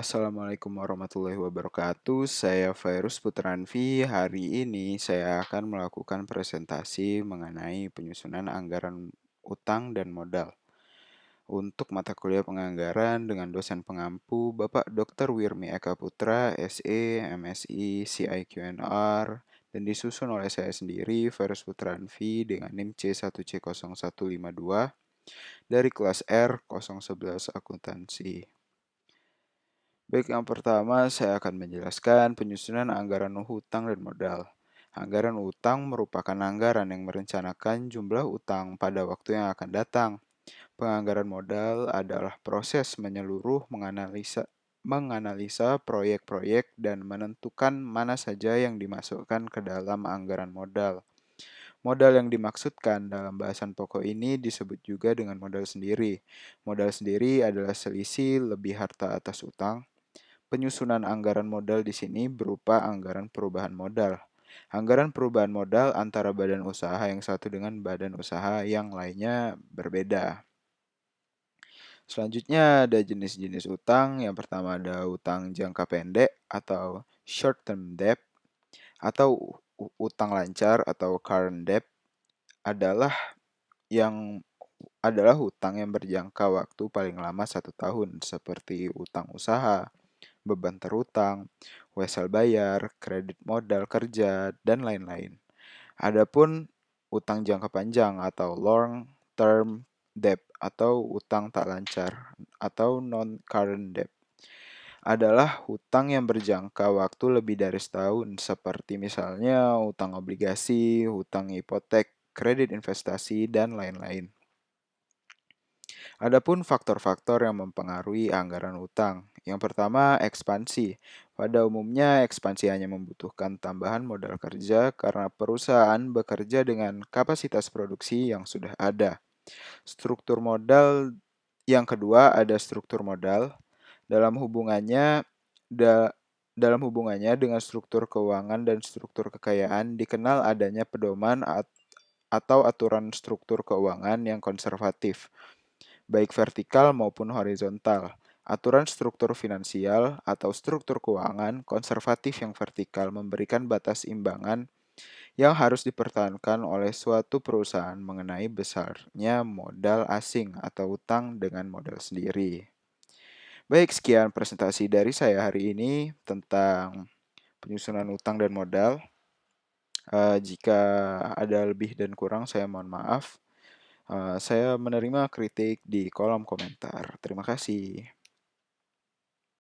Assalamualaikum warahmatullahi wabarakatuh. Saya Fairuz Putranvi. Hari ini saya akan melakukan presentasi mengenai penyusunan anggaran utang dan modal untuk mata kuliah penganggaran dengan dosen pengampu Bapak Dr. Wirmi Eka Putra, SE, MSI, CIQNR, dan disusun oleh saya sendiri, Fairuz Putranvi, dengan NIM C1C0152 dari kelas R011 Akuntansi. Baik, yang pertama saya akan menjelaskan penyusunan anggaran hutang dan modal. Anggaran utang merupakan anggaran yang merencanakan jumlah utang pada waktu yang akan datang. Penganggaran modal adalah proses menyeluruh menganalisa proyek-proyek dan menentukan mana saja yang dimasukkan ke dalam anggaran modal. Modal yang dimaksudkan dalam bahasan pokok ini disebut juga dengan modal sendiri. Modal sendiri adalah selisih lebih harta atas utang. Penyusunan anggaran modal di sini berupa anggaran perubahan modal. Anggaran perubahan modal antara badan usaha yang satu dengan badan usaha yang lainnya berbeda. Selanjutnya ada jenis-jenis utang. Yang pertama ada utang jangka pendek atau short term debt, atau utang lancar atau current debt adalah yang adalah hutang yang berjangka waktu paling lama 1 tahun, seperti utang usaha, beban terutang, wesel bayar, kredit modal kerja, dan lain-lain. Adapun utang jangka panjang atau long term debt atau utang tak lancar atau non-current debt adalah hutang yang berjangka waktu lebih dari setahun, seperti misalnya utang obligasi, hutang hipotek, kredit investasi, dan lain-lain. Adapun faktor-faktor yang mempengaruhi anggaran utang. Yang pertama, ekspansi. Pada umumnya, ekspansi hanya membutuhkan tambahan modal kerja karena perusahaan bekerja dengan kapasitas produksi yang sudah ada. Struktur modal yang kedua ada struktur modal. Dalam hubungannya da- dalam hubungannya dengan struktur keuangan dan struktur kekayaan dikenal adanya pedoman atau aturan struktur keuangan yang konservatif, baik vertikal maupun horizontal. Aturan struktur finansial atau struktur keuangan konservatif yang vertikal memberikan batas imbangan yang harus dipertahankan oleh suatu perusahaan mengenai besarnya modal asing atau utang dengan modal sendiri. Baik, sekian presentasi dari saya hari ini tentang penyusunan utang dan modal. Jika ada lebih dan kurang, saya mohon maaf. Saya menerima kritik di kolom komentar. Terima kasih.